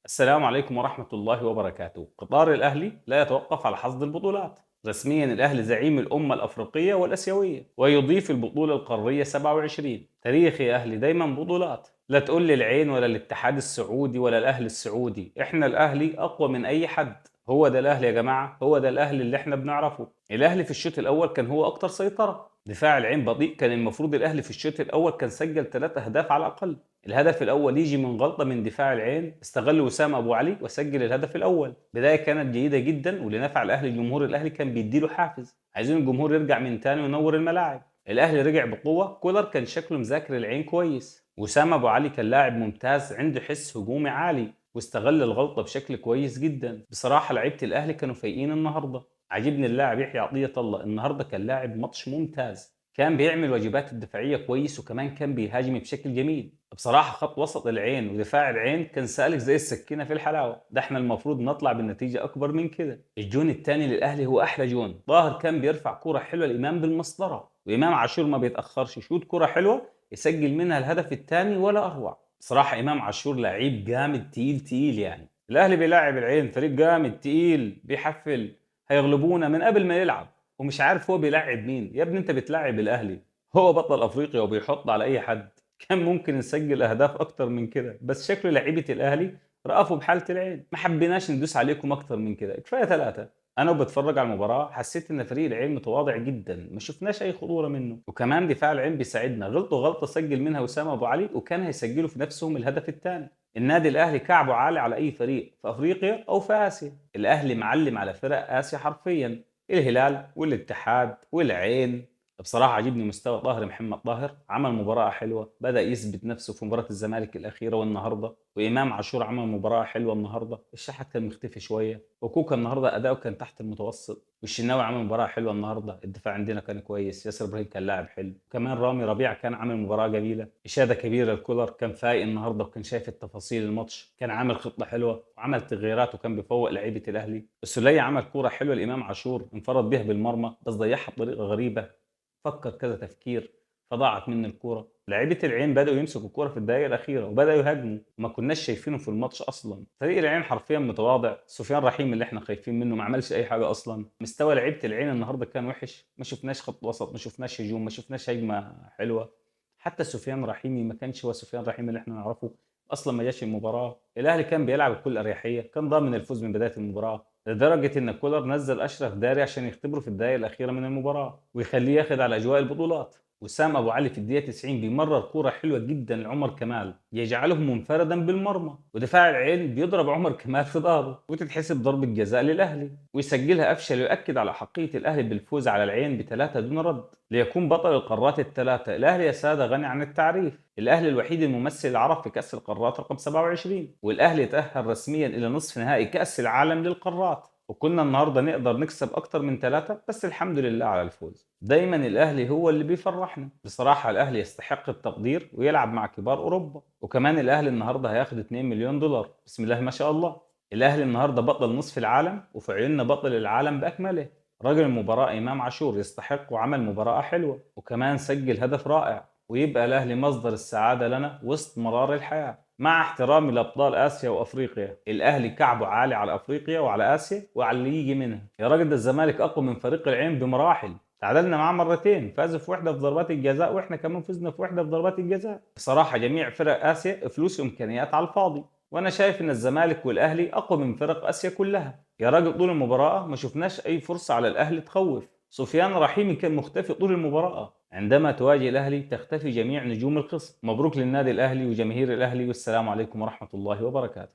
السلام عليكم ورحمة الله وبركاته. قطار الأهلي لا يتوقف على حصد البطولات. رسميا الأهلي زعيم الأمة الأفريقية والأسيوية ويضيف البطولة القارية 27. تاريخ يا أهلي دايما بطولات. لا تقول لي العين ولا الاتحاد السعودي ولا الأهلي السعودي، إحنا الأهلي أقوى من أي حد. هو ده الأهلي يا جماعة، هو ده الأهلي اللي إحنا بنعرفه. الأهلي في الشوط الأول كان هو أكتر سيطرة. دفاع العين بطيء، كان المفروض الأهلي في الشوط الأول كان سجل 3 أهداف على الأقل. الهدف الأول يجي من غلطة من دفاع العين، استغل وسام أبو علي وسجل الهدف الأول. بداية كانت جيدة جدا ولنفع الأهلي، جمهور الأهلي كان بيديله حافز، عايزين الجمهور يرجع من تاني وينور الملاعب. الأهلي رجع بقوة، كولر كان شكله مذاكر العين كويس، وسام أبو علي كان لاعب ممتاز عنده حس هجومي عالي واستغل الغلطة بشكل كويس جدا. بصراحة لعيبة الأهلي كانوا فايقين النهاردة. عجبني اللاعب يحيى عطية الله النهاردة، كان لاعب ماتش ممتاز، كان بيعمل واجبات الدفاعية كويس وكمان كان بيهاجم بشكل جميل. بصراحة خط وسط العين ودفاع العين كان سالك زي السكينة في الحلاوة، ده احنا المفروض نطلع بالنتيجة أكبر من كده. الجون الثاني للأهلي هو أحلى جون، طاهر كان بيرفع كرة حلوة لإمام بالمسطرة، وإمام عاشور ما بيتأخرش، يشوط كرة حلوة يسجل منها الهدف الثاني ولا أروع. بصراحة إمام عاشور لعيب جامد، تقيل تقيل يعني. الأهلي بيلاعب العين فريق جامد تقيل بيحفل، هيغلبونا من قبل ما يلعب، ومش عارف هو بيلعب مين. يا ابني انت بتلعب الأهلي، هو بطل أفريقيا وبيحط على أي حد. كان ممكن نسجل اهداف اكتر من كده، بس شكل لعيبه الاهلي رأفوا بحاله العين، ما حبيناش ندوس عليكم اكتر من كده، كفايه 3. انا وبتفرج على المباراه حسيت ان فريق العين متواضع جدا، ما شفناش اي خطوره منه، وكمان دفاع العين بيساعدنا. غلطوا غلطه سجل منها وسام ابو علي وكان هيسجلوا في نفسهم الهدف الثاني. النادي الاهلي كعبه عالي على اي فريق في افريقيا او في اسيا. الاهلي معلم على فرق اسيا حرفيا، الهلال والاتحاد والعين. بصراحة عجبني مستوى طاهر محمد طاهر، عمل مباراة حلوة، بدأ يثبت نفسه في مباراة الزمالك الأخيرة والنهاردة، وإمام عاشور عمل مباراة حلوة النهاردة. الشحات كان مختفي شوية، وكوكا النهاردة أداؤه كان تحت المتوسط، والشناوي عمل مباراة حلوة النهاردة. الدفاع عندنا كان كويس، ياسر إبراهيم كان لاعب حلو، كمان رامي ربيعة كان عامل مباراة جميلة. إشادة كبيرة الكولر، كان فايق النهاردة وكان شايف التفاصيل الماتش، كان عامل خطة حلوة وعمل تغييرات وكان بيفوق لعيبة الأهلي. السولية عمل كورة حلوة لإمام عاشور، انفرد بها بالمرمى بس ضيعها بطريقة غريبة، فكر كذا تفكير فضاعت من الكوره. لعيبه العين بداوا يمسكوا الكوره في الدقائق الاخيره وبداوا يهاجموا، وما كناش شايفينه في الماتش اصلا. فريق العين حرفيا متواضع. سفيان رحيم اللي احنا خايفين منه ما عملش اي حاجه اصلا. مستوى لعيبه العين النهارده كان وحش، ما شفناش خط وسط، ما شفناش هجوم، ما شفناش هجمه حلوه. حتى سفيان رحيمي ما كانش هو سفيان رحيمي اللي احنا نعرفه، اصلا ما جاش المباراه. الاهلي كان بيلعب بكل اريحيه، كان ضامن الفوز من بدايه المباراه، لدرجة إن كولر نزل أشرف داري عشان يختبره في الدقائق الأخيرة من المباراة ويخليه ياخد على أجواء البطولات. وسام أبو علي في الدقيقة 90 بيمرر كورة حلوة جدا لعمر كمال يجعله منفردا بالمرمى، ودفاع العين بيضرب عمر كمال في ظهره وتتحسب ضربة جزاء للأهلي، ويسجلها أفشل ويؤكد على حقية الأهلي بالفوز على العين ب3 دون رد ليكون بطل القارات ال3. الأهلي يا سادة غني عن التعريف، الأهلي الوحيد الممثل العرب في كأس القارات رقم 27، والأهلي تأهل رسميا إلى نصف نهائي كأس العالم للقارات. وكنا النهارده نقدر نكسب اكتر من 3، بس الحمد لله على الفوز. دايما الاهلي هو اللي بيفرحنا. بصراحة الاهلي يستحق التقدير ويلعب مع كبار اوروبا. وكمان الاهلي النهارده هياخد 2 مليون دولار، بسم الله ما شاء الله. الاهلي النهارده بطل نصف العالم وفي عيوننا بطل العالم باكمله. راجل المباراة امام عاشور يستحق وعمل مباراة حلوة وكمان سجل هدف رائع، ويبقى الاهلي مصدر السعادة لنا وسط مرار الحياة. مع احترامي لابطال اسيا وافريقيا، الاهلي كعبه عالي على افريقيا وعلى اسيا وعلى اللي يجي منها. يا راجل ده الزمالك اقوى من فريق العين بمراحل، تعادلنا معاه مرتين، فازوا في واحده في ضربات الجزاء واحنا كمان فزنا في واحده في ضربات الجزاء. بصراحه جميع فرق اسيا فلوس وامكانيات على الفاضي، وانا شايف ان الزمالك والاهلي اقوى من فرق اسيا كلها. يا راجل طول المباراه ما شفناش اي فرصه على الاهلي تخوف، سفيان رحيمي كان مختفي طول المباراه. عندما تواجه الأهلي تختفي جميع نجوم الخصم. مبروك للنادي الأهلي وجماهير الأهلي، والسلام عليكم ورحمة الله وبركاته.